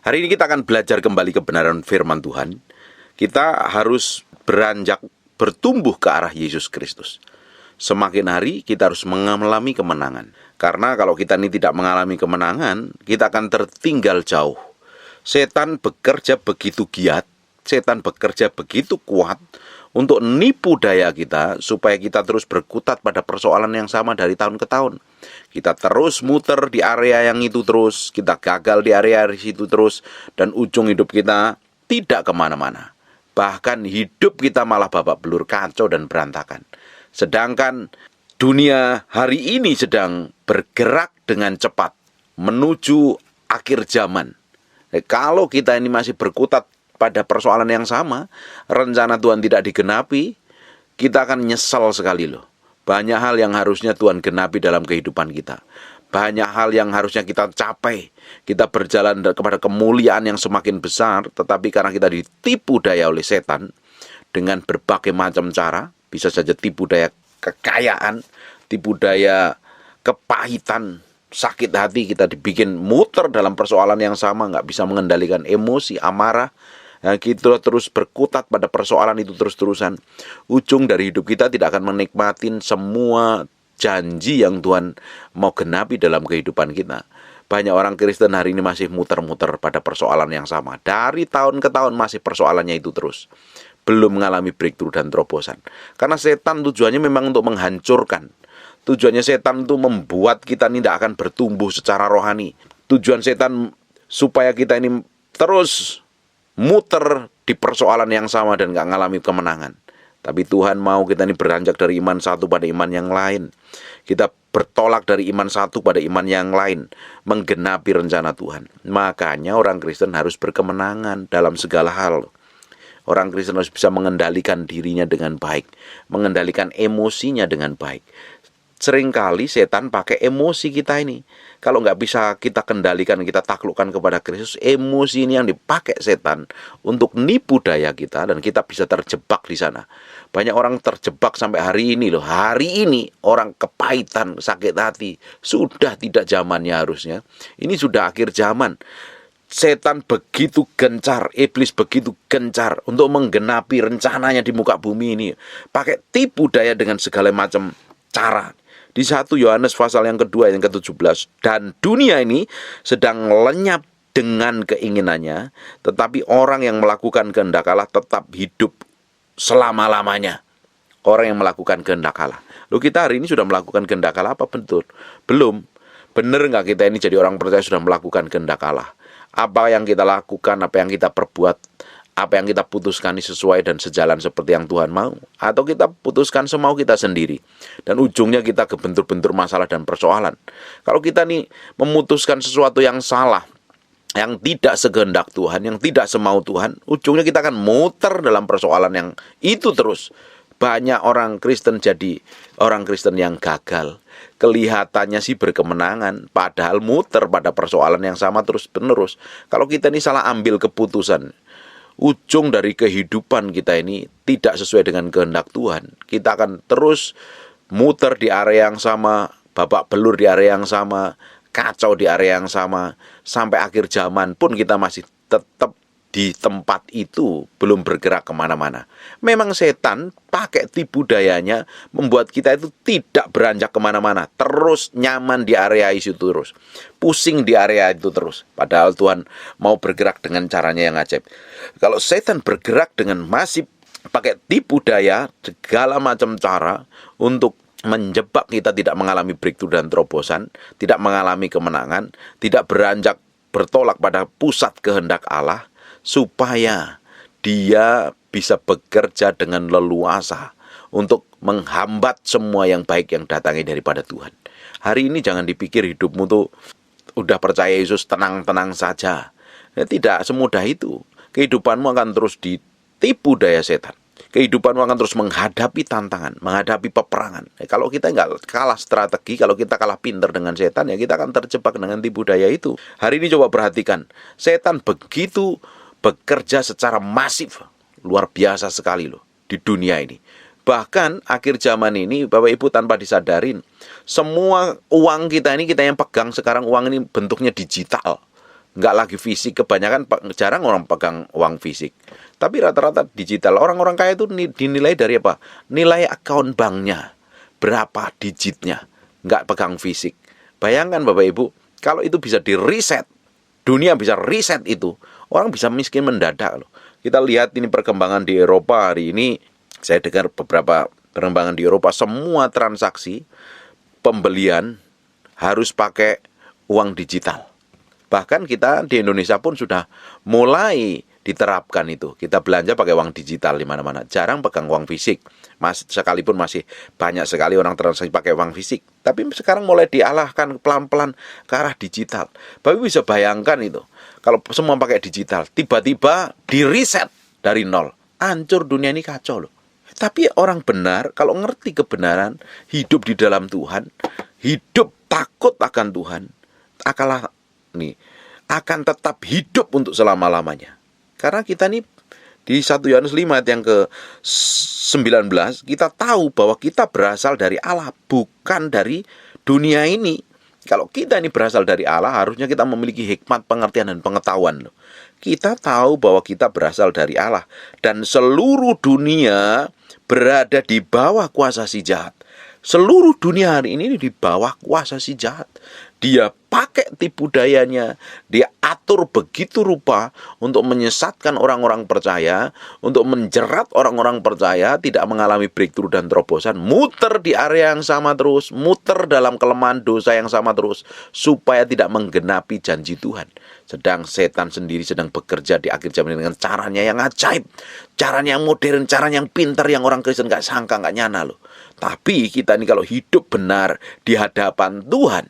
Hari ini kita akan belajar kembali kebenaran firman Tuhan. Kita harus beranjak bertumbuh ke arah Yesus Kristus. Semakin hari kita harus mengalami kemenangan. Karena kalau kita ini tidak mengalami kemenangan, kita akan tertinggal jauh. Setan bekerja begitu giat, setan bekerja begitu kuat untuk nipu daya kita supaya kita terus berkutat pada persoalan yang sama dari tahun ke tahun. Kita terus muter di area yang itu terus, kita gagal di area situ terus, dan ujung hidup kita tidak kemana-mana. Bahkan hidup kita malah babak belur, kacau dan berantakan. Sedangkan dunia hari ini sedang bergerak dengan cepat menuju akhir zaman. Kalau kita ini masih berkutat pada persoalan yang sama, rencana Tuhan tidak digenapi, kita akan nyesal sekali loh. Banyak hal yang harusnya Tuhan genapi dalam kehidupan kita. Banyak hal yang harusnya kita capai. Kita berjalan kepada kemuliaan yang semakin besar, tetapi karena kita ditipu daya oleh setan dengan berbagai macam cara, bisa saja tipu daya kekayaan, tipu daya kepahitan, sakit hati, kita dibikin muter dalam persoalan yang sama, nggak bisa mengendalikan emosi, amarah. Kita terus berkutat pada persoalan itu terus-terusan. Ujung dari hidup kita tidak akan menikmatin semua janji yang Tuhan mau genapi dalam kehidupan kita. Banyak orang Kristen hari ini masih muter-muter pada persoalan yang sama. Dari tahun ke tahun masih persoalannya itu terus. Belum mengalami breakthrough dan terobosan. Karena setan tujuannya memang untuk menghancurkan. Tujuannya setan itu membuat kita ini tidak akan bertumbuh secara rohani. Tujuan setan supaya kita ini terus muter di persoalan yang sama dan gak ngalami kemenangan. Tapi Tuhan mau kita ini beranjak dari iman satu pada iman yang lain. Kita bertolak dari iman satu pada iman yang lain, menggenapi rencana Tuhan. Makanya orang Kristen harus berkemenangan dalam segala hal. Orang Kristen harus bisa mengendalikan dirinya dengan baik, mengendalikan emosinya dengan baik. Seringkali setan pakai emosi kita ini. Kalau nggak bisa kita kendalikan, kita taklukkan kepada Kristus, emosi ini yang dipakai setan untuk nipu daya kita, dan kita bisa terjebak di sana. Banyak orang terjebak sampai hari ini loh. Hari ini orang kepahitan, sakit hati, sudah tidak zamannya harusnya. Ini sudah akhir zaman. Setan begitu gencar, iblis begitu gencar untuk menggenapi rencananya di muka bumi ini. Pakai tipu daya dengan segala macam cara. Di 1 Yohanes pasal yang kedua, yang ke-17. Dan dunia ini sedang lenyap dengan keinginannya, tetapi orang yang melakukan kehendak Allah tetap hidup selama-lamanya. Orang yang melakukan kehendak Allah. Loh, kita hari ini sudah melakukan kehendak Allah apa betul? Belum. Benar nggak kita ini jadi orang percaya sudah melakukan kehendak Allah? Apa yang kita lakukan, apa yang kita perbuat, apa yang kita putuskan ini sesuai dan sejalan seperti yang Tuhan mau? Atau kita putuskan semau kita sendiri, dan ujungnya kita kebentur-bentur masalah dan persoalan. Kalau kita nih memutuskan sesuatu yang salah, yang tidak sekehendak Tuhan, yang tidak semau Tuhan, ujungnya kita akan muter dalam persoalan yang itu terus. Banyak orang Kristen jadi orang Kristen yang gagal. Kelihatannya sih berkemenangan, padahal muter pada persoalan yang sama terus-menerus. Kalau kita ini salah ambil keputusan, ujung dari kehidupan kita ini tidak sesuai dengan kehendak Tuhan. Kita akan terus muter di area yang sama, babak belur di area yang sama, kacau di area yang sama, sampai akhir zaman pun kita masih tetap di tempat itu, belum bergerak kemana-mana. Memang setan pakai tipu dayanya membuat kita itu tidak beranjak kemana-mana, terus nyaman di area itu terus, pusing di area itu terus. Padahal Tuhan mau bergerak dengan caranya yang ajaib. Kalau setan bergerak dengan masih pakai tipu daya, segala macam cara untuk menjebak kita tidak mengalami breakthrough dan terobosan, tidak mengalami kemenangan, tidak beranjak bertolak pada pusat kehendak Allah, supaya dia bisa bekerja dengan leluasa untuk menghambat semua yang baik yang datangnya daripada Tuhan. Hari ini jangan dipikir hidupmu tuh udah percaya Yesus tenang-tenang saja. Ya, tidak semudah itu. Kehidupanmu akan terus ditipu daya setan. Kehidupanmu akan terus menghadapi tantangan, menghadapi peperangan. Kalau kita nggak kalah strategi, kalau kita kalah pinter dengan setan, ya kita akan terjebak dengan tipu daya itu. Hari ini coba perhatikan, setan begitu bekerja secara masif, luar biasa sekali loh di dunia ini. Bahkan akhir zaman ini, Bapak Ibu, tanpa disadarin, semua uang kita ini, kita yang pegang sekarang, uang ini bentuknya digital. Nggak lagi fisik, kebanyakan jarang orang pegang uang fisik. Tapi rata-rata digital. Orang-orang kaya itu dinilai dari apa? Nilai akun banknya, berapa digitnya, nggak pegang fisik. Bayangkan Bapak Ibu, kalau itu bisa di-reset, dunia bisa reset itu, orang bisa miskin mendadak loh. Kita lihat ini perkembangan di Eropa hari ini, saya dengar beberapa perkembangan di Eropa, semua transaksi pembelian harus pakai uang digital. Bahkan kita di Indonesia pun sudah mulai diterapkan itu. Kita belanja pakai uang digital di mana-mana. Jarang pegang uang fisik. Sekalipun masih banyak sekali orang transaksi pakai uang fisik. Tapi sekarang mulai dialahkan pelan-pelan ke arah digital. Bapak bisa bayangkan itu. Kalau semua pakai digital, tiba-tiba di-reset dari nol. Hancur dunia ini, kacau loh. Tapi orang benar, kalau ngerti kebenaran, hidup di dalam Tuhan, hidup takut akan Tuhan, akan tetap hidup untuk selama-lamanya. Karena kita nih di 1 Yohanes 5 ayat yang ke-19, kita tahu bahwa kita berasal dari Allah, bukan dari dunia ini. Kalau kita ini berasal dari Allah, harusnya kita memiliki hikmat, pengertian, dan pengetahuan. Kita tahu bahwa kita berasal dari Allah, dan seluruh dunia berada di bawah kuasa si jahat. Seluruh dunia hari ini di bawah kuasa si jahat. Dia pakai tipu dayanya, dia atur begitu rupa untuk menyesatkan orang-orang percaya, untuk menjerat orang-orang percaya, tidak mengalami breakthrough dan terobosan, muter di area yang sama terus, muter dalam kelemahan dosa yang sama terus, supaya tidak menggenapi janji Tuhan. Sedang setan sendiri sedang bekerja di akhir zaman dengan caranya yang ajaib, caranya yang modern, caranya yang pintar, yang orang Kristen gak sangka, gak nyana loh. Tapi kita ini kalau hidup benar di hadapan Tuhan,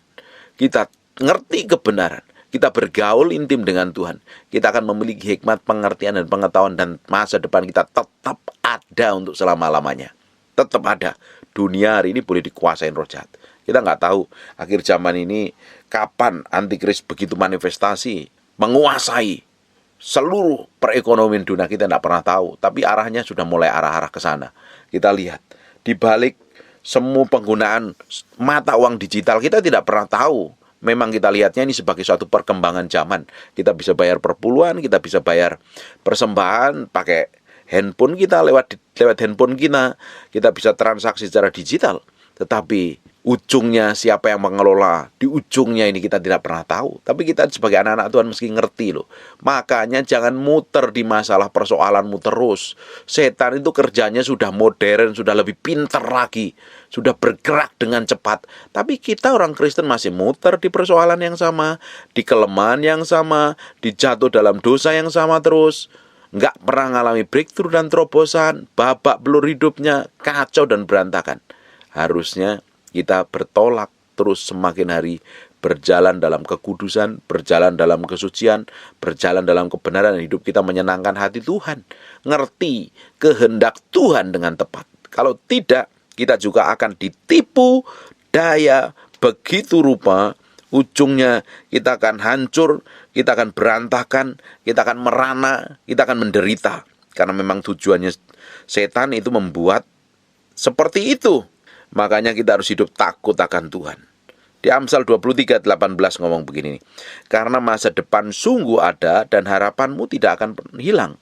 kita ngerti kebenaran, kita bergaul intim dengan Tuhan, kita akan memiliki hikmat, pengertian, dan pengetahuan, dan masa depan kita tetap ada untuk selama-lamanya. Tetap ada. Dunia hari ini boleh dikuasain roh jahat. Kita nggak tahu akhir zaman ini kapan antikris begitu manifestasi, menguasai seluruh perekonomian dunia, kita nggak pernah tahu. Tapi arahnya sudah mulai arah-arah ke sana. Kita lihat, di balik semua penggunaan mata uang digital, kita tidak pernah tahu. Memang kita lihatnya ini sebagai suatu perkembangan zaman. Kita bisa bayar per puluhan, kita bisa bayar persembahan pakai handphone kita, lewat handphone kita bisa transaksi secara digital. Tetapi ujungnya siapa yang mengelola, di ujungnya ini kita tidak pernah tahu. Tapi kita sebagai anak-anak Tuhan mesti ngerti loh. Makanya jangan muter di masalah persoalanmu terus. Setan itu kerjanya sudah modern, sudah lebih pintar lagi, sudah bergerak dengan cepat. Tapi kita orang Kristen masih muter di persoalan yang sama, di kelemahan yang sama, dijatuh dalam dosa yang sama terus. Nggak pernah ngalami breakthrough dan terobosan, babak belur hidupnya, kacau dan berantakan. Harusnya kita bertolak terus semakin hari, berjalan dalam kekudusan, berjalan dalam kesucian, berjalan dalam kebenaran, dan hidup kita menyenangkan hati Tuhan. Ngerti kehendak Tuhan dengan tepat. Kalau tidak, kita juga akan ditipu daya begitu rupa, ujungnya kita akan hancur, kita akan berantakan, kita akan merana, kita akan menderita. Karena memang tujuannya setan itu membuat seperti itu. Makanya kita harus hidup takut akan Tuhan. Di Amsal 23:18 ngomong begini, karena masa depan sungguh ada dan harapanmu tidak akan hilang.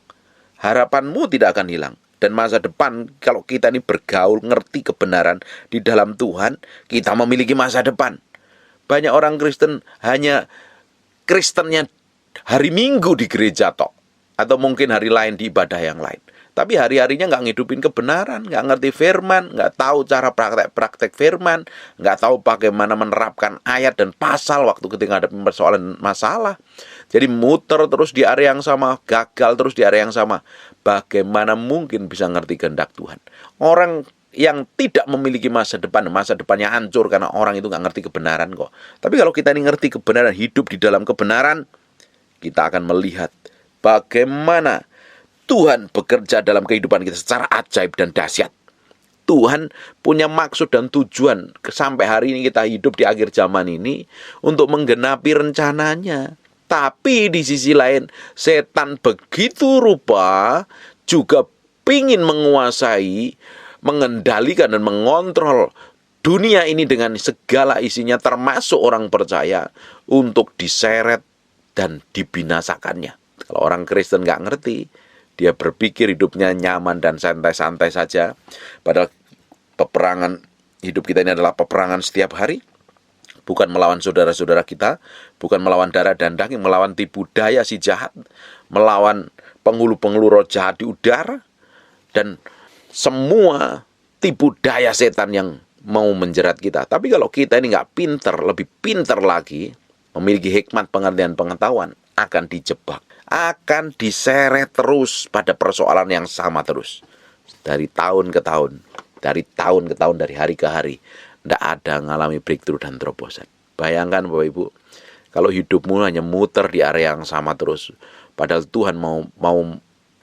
Harapanmu tidak akan hilang. Dan masa depan, kalau kita ini bergaul, ngerti kebenaran di dalam Tuhan, kita memiliki masa depan. Banyak orang Kristen hanya Kristennya hari Minggu di gereja tok, atau mungkin hari lain di ibadah yang lain. Tapi hari-harinya nggak ngidupin kebenaran, nggak ngerti firman, nggak tahu cara praktek firman, nggak tahu bagaimana menerapkan ayat dan pasal waktu ketika ada persoalan masalah. Jadi muter terus di area yang sama, gagal terus di area yang sama. Bagaimana mungkin bisa ngerti kehendak Tuhan? Orang yang tidak memiliki masa depannya hancur karena orang itu nggak ngerti kebenaran kok. Tapi kalau kita ini ngerti kebenaran, hidup di dalam kebenaran, kita akan melihat bagaimana Tuhan bekerja dalam kehidupan kita secara ajaib dan dahsyat. Tuhan punya maksud dan tujuan sampai hari ini kita hidup di akhir zaman ini untuk menggenapi rencananya. Tapi di sisi lain, setan begitu rupa juga ingin menguasai, mengendalikan dan mengontrol dunia ini dengan segala isinya, termasuk orang percaya, untuk diseret dan dibinasakannya. Kalau orang Kristen nggak ngerti, dia berpikir hidupnya nyaman dan santai-santai saja. Padahal peperangan hidup kita ini adalah peperangan setiap hari. Bukan melawan saudara-saudara kita, bukan melawan darah dan daging, melawan tipu daya si jahat, melawan penghulu-penghulu roh jahat di udara, dan semua tipu daya setan yang mau menjerat kita. Tapi kalau kita ini nggak pinter, lebih pinter lagi, memiliki hikmat, pengertian, pengetahuan, akan dijebak, akan diseret terus pada persoalan yang sama terus. Dari tahun ke tahun, dari hari ke hari. Tidak ada ngalami breakthrough dan terobosan. Bayangkan Bapak Ibu, kalau hidupmu hanya muter di area yang sama terus, padahal Tuhan mau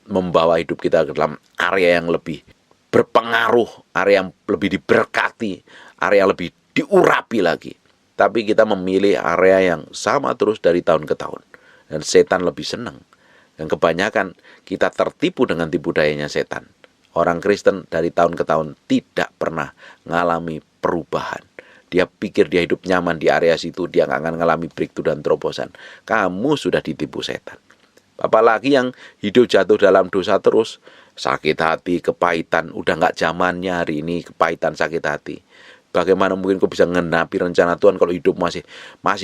membawa hidup kita ke dalam area yang lebih berpengaruh, area yang lebih diberkati, area yang lebih diurapi lagi. Tapi kita memilih area yang sama terus dari tahun ke tahun. Dan setan lebih senang. Dan kebanyakan kita tertipu dengan tipu dayanya setan. Orang Kristen dari tahun ke tahun tidak pernah mengalami perubahan. Dia pikir dia hidup nyaman di area situ, dia nggak akan mengalami breakthrough dan terobosan. Kamu sudah ditipu setan. Apalagi yang hidup jatuh dalam dosa terus, sakit hati, kepahitan, udah nggak zamannya hari ini kepahitan, sakit hati. Bagaimana mungkin kau bisa mengenapi rencana Tuhan kalau hidup masih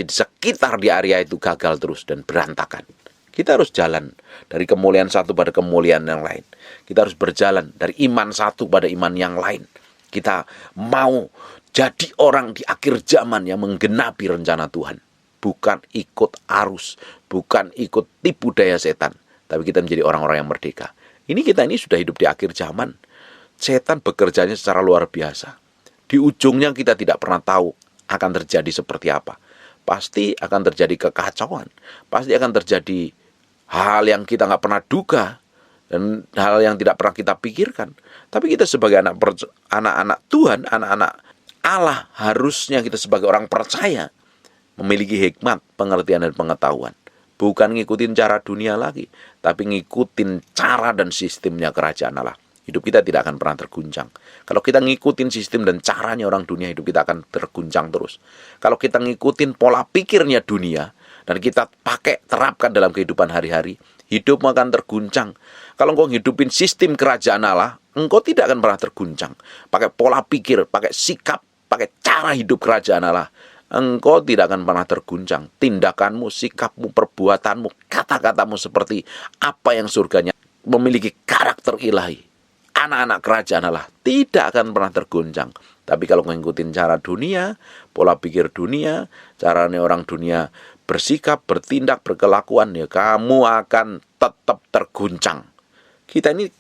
di sekitar di area itu gagal terus dan berantakan. Kita harus jalan dari kemuliaan satu pada kemuliaan yang lain. Kita harus berjalan dari iman satu pada iman yang lain. Kita mau jadi orang di akhir zaman yang menggenapi rencana Tuhan. Bukan ikut arus, bukan ikut tipu daya setan. Tapi kita menjadi orang-orang yang merdeka. Kita ini sudah hidup di akhir zaman. Setan bekerjanya secara luar biasa. Di ujungnya kita tidak pernah tahu akan terjadi seperti apa. Pasti akan terjadi kekacauan. Pasti akan terjadi hal yang kita nggak pernah duga. Dan hal yang tidak pernah kita pikirkan. Tapi kita sebagai anak-anak Tuhan, anak-anak Allah, harusnya kita sebagai orang percaya memiliki hikmat, pengertian, dan pengetahuan. Bukan ngikutin cara dunia lagi, tapi ngikutin cara dan sistemnya kerajaan Allah. Hidup kita tidak akan pernah terguncang. Kalau kita ngikutin sistem dan caranya orang dunia, hidup kita akan terguncang terus. Kalau kita ngikutin pola pikirnya dunia, dan kita terapkan dalam kehidupan hari-hari, hidupmu akan terguncang. Kalau engkau hidupin sistem kerajaan Allah, engkau tidak akan pernah terguncang. Pakai pola pikir, pakai sikap, pakai cara hidup kerajaan Allah, engkau tidak akan pernah terguncang. Tindakanmu, sikapmu, perbuatanmu, kata-katamu seperti apa yang surganya memiliki karakter ilahi. Anak-anak kerajaan Allah tidak akan pernah terguncang. Tapi kalau ngikutin cara dunia, pola pikir dunia, caranya orang dunia bersikap, bertindak, berkelakuan, ya kamu akan tetap terguncang. Kita ini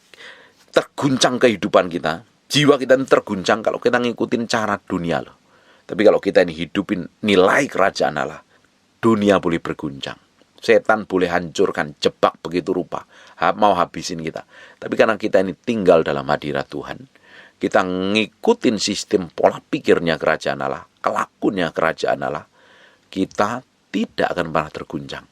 terguncang kehidupan kita, jiwa kita ini terguncang kalau kita ngikutin cara dunia loh. Tapi kalau kita ini hidupin nilai kerajaan Allah, dunia boleh berguncang. Setan boleh hancurkan, jebak begitu rupa, mau habisin kita. Tapi karena kita ini tinggal dalam hadirat Tuhan, kita ngikutin sistem pola pikirnya kerajaan Allah, kelakuannya kerajaan Allah, kita tidak akan pernah terguncang.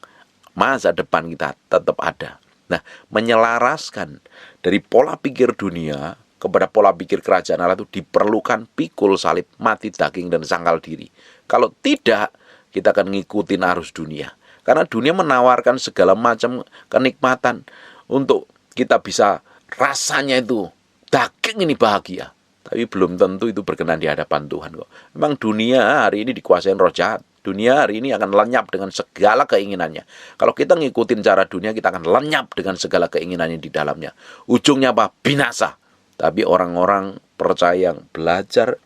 Masa depan kita tetap ada. Nah, menyelaraskan dari pola pikir dunia kepada pola pikir kerajaan Allah itu diperlukan pikul salib, mati daging, dan sangkal diri. Kalau tidak, kita akan ngikutin arus dunia. Karena dunia menawarkan segala macam kenikmatan untuk kita bisa rasanya itu daging ini bahagia. Tapi belum tentu itu berkenan di hadapan Tuhan kok. Memang dunia hari ini dikuasain roh jahat. Dunia hari ini akan lenyap dengan segala keinginannya. Kalau kita ngikutin cara dunia, kita akan lenyap dengan segala keinginannya di dalamnya. Ujungnya apa? Binasa. Tapi orang-orang percaya yang belajar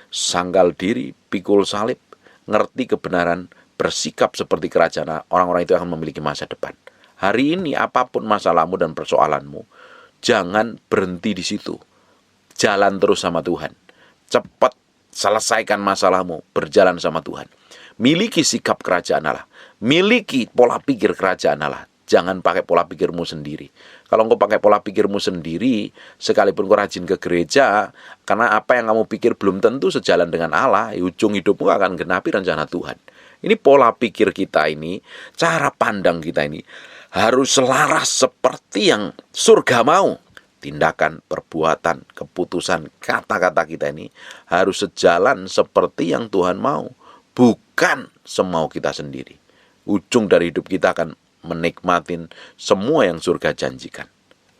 sangkal diri, pikul salib, ngerti kebenaran, bersikap seperti kerajaan, orang-orang itu akan memiliki masa depan. Hari ini apapun masalahmu dan persoalanmu, jangan berhenti di situ. Jalan terus sama Tuhan. Cepat selesaikan masalahmu, berjalan sama Tuhan. Miliki sikap kerajaan Allah. Miliki pola pikir kerajaan Allah. Jangan pakai pola pikirmu sendiri. Kalau engkau pakai pola pikirmu sendiri, sekalipun kau rajin ke gereja, karena apa yang kamu pikir belum tentu sejalan dengan Allah, ujung hidupmu akan genapi rencana Tuhan. Ini pola pikir kita ini, cara pandang kita ini, harus selaras seperti yang surga mau. Tindakan, perbuatan, keputusan, kata-kata kita ini harus sejalan seperti yang Tuhan mau. Bukan semau kita sendiri. ujung dari hidup kita akan menikmatin semua yang surga janjikan.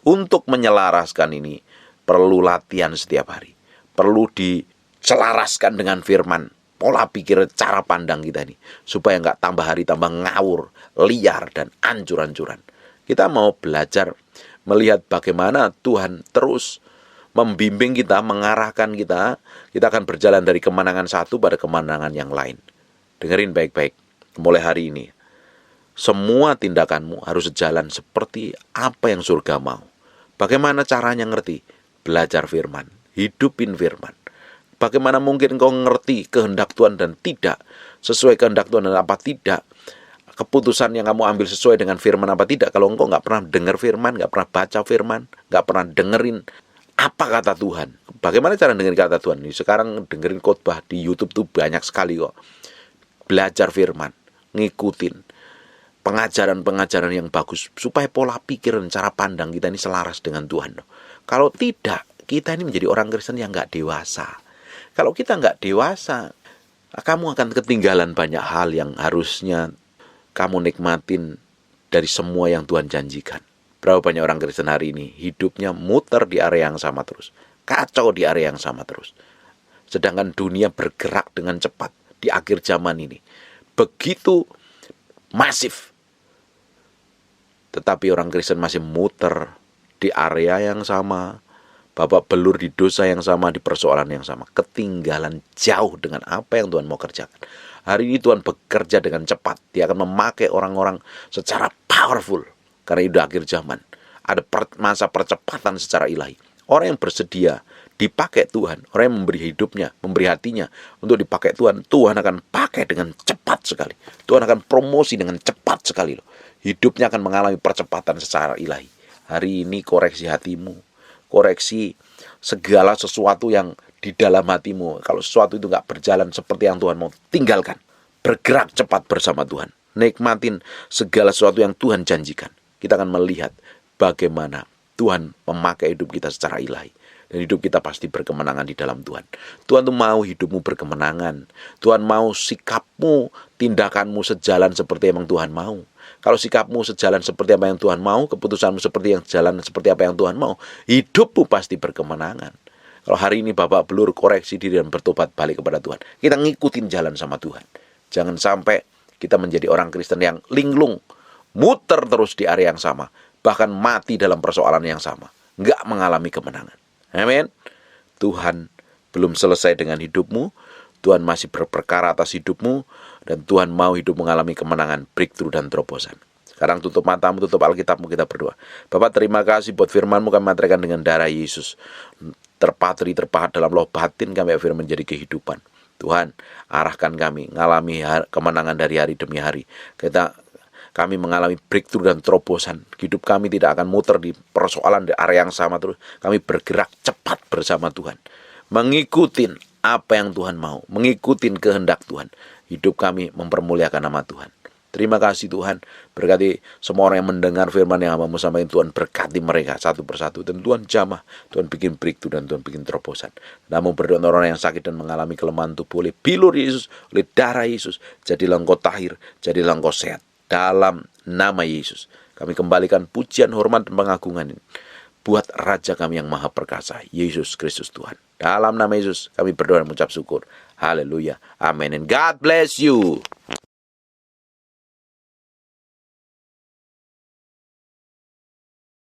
Untuk menyelaraskan ini perlu latihan setiap hari. Perlu diselaraskan dengan firman, pola pikir, cara pandang kita ini, supaya nggak tambah hari tambah ngawur, liar, dan ancur-ancuran. Kita mau belajar melihat bagaimana Tuhan terus membimbing kita, mengarahkan kita. Kita akan berjalan dari kemenangan satu pada kemenangan yang lain. Dengerin baik-baik, mulai hari ini, semua tindakanmu harus sejalan seperti apa yang surga mau. Bagaimana caranya ngerti? Belajar firman, hidupin firman. Bagaimana mungkin kau ngerti kehendak Tuhan dan tidak sesuai kehendak Tuhan dan apa tidak, keputusan yang kamu ambil sesuai dengan firman apa tidak, kalau engkau nggak pernah dengar firman, nggak pernah baca firman, nggak pernah dengerin apa kata Tuhan. Bagaimana cara dengerin kata Tuhan? Sekarang dengerin khotbah di YouTube tuh banyak sekali kok. Belajar firman, ngikutin pengajaran-pengajaran yang bagus, supaya pola pikir dan cara pandang kita ini selaras dengan Tuhan. Kalau tidak, kita ini menjadi orang Kristen yang nggak dewasa. Kalau kita nggak dewasa, kamu akan ketinggalan banyak hal yang harusnya kamu nikmatin dari semua yang Tuhan janjikan. Berapa banyak orang Kristen hari ini hidupnya muter di area yang sama terus, kacau di area yang sama terus. Sedangkan dunia bergerak dengan cepat di akhir zaman ini, begitu masif. Tetapi orang Kristen masih muter di area yang sama, babak belur di dosa yang sama, di persoalan yang sama. Ketinggalan jauh dengan apa yang Tuhan mau kerjakan. Hari ini Tuhan bekerja dengan cepat. Dia akan memakai orang-orang secara powerful. Karena itu akhir zaman. Ada masa percepatan secara ilahi. Orang yang bersedia dipakai Tuhan, orang yang memberi hidupnya, memberi hatinya untuk dipakai Tuhan, Tuhan akan pakai dengan cepat sekali. Tuhan akan promosi dengan cepat sekali loh. Hidupnya akan mengalami percepatan secara ilahi. Hari ini koreksi hatimu, koreksi segala sesuatu yang di dalam hatimu. Kalau sesuatu itu nggak berjalan seperti yang Tuhan mau, tinggalkan. Bergerak cepat bersama Tuhan. Nikmatin segala sesuatu yang Tuhan janjikan. Kita akan melihat bagaimana Tuhan memakai hidup kita secara ilahi. Dan hidup kita pasti berkemenangan di dalam Tuhan. Tuhan tuh mau hidupmu berkemenangan. Tuhan mau sikapmu, tindakanmu sejalan seperti yang Tuhan mau. Kalau sikapmu sejalan seperti apa yang Tuhan mau, keputusanmu seperti yang jalan seperti apa yang Tuhan mau, hidupmu pasti berkemenangan. Kalau hari ini babak belur, koreksi diri dan bertobat balik kepada Tuhan. Kita ngikutin jalan sama Tuhan. Jangan sampai kita menjadi orang Kristen yang linglung, muter terus di area yang sama, bahkan mati dalam persoalan yang sama, nggak mengalami kemenangan. Amin. Tuhan belum selesai dengan hidupmu. Tuhan masih berperkara atas hidupmu. Dan Tuhan mau hidup mengalami kemenangan, breakthrough dan terobosan. Sekarang tutup matamu, tutup Alkitabmu, kita berdoa. Bapak, terima kasih buat firman-Mu, kami matikan dengan darah Yesus. Terpatri, terpahat dalam loh batin kami, firman menjadi kehidupan. Tuhan, arahkan kami, mengalami kemenangan dari hari demi hari. Kami mengalami breakthrough dan terobosan. Hidup kami tidak akan muter di persoalan di area yang sama terus. Kami bergerak cepat bersama Tuhan. Mengikutin apa yang Tuhan mau. Mengikutin kehendak Tuhan. Hidup kami mempermuliakan nama Tuhan. Terima kasih Tuhan. Berkati semua orang yang mendengar firman yang hamba-Mu sampaikan. Tuhan berkati mereka satu persatu. Dan Tuhan jamah. Tuhan bikin breakthrough dan Tuhan bikin terobosan. Namun berdoa orang yang sakit dan mengalami kelemahan tubuh oleh bilur Yesus, oleh darah Yesus. Jadilah engkau tahir. Jadilah engkau sehat. Dalam nama Yesus. Kami kembalikan pujian, hormat, dan pengagungan ini buat Raja kami yang maha perkasa, Yesus Kristus Tuhan. Dalam nama Yesus kami berdoa dan mengucap syukur. Haleluya. Amin. And God bless you.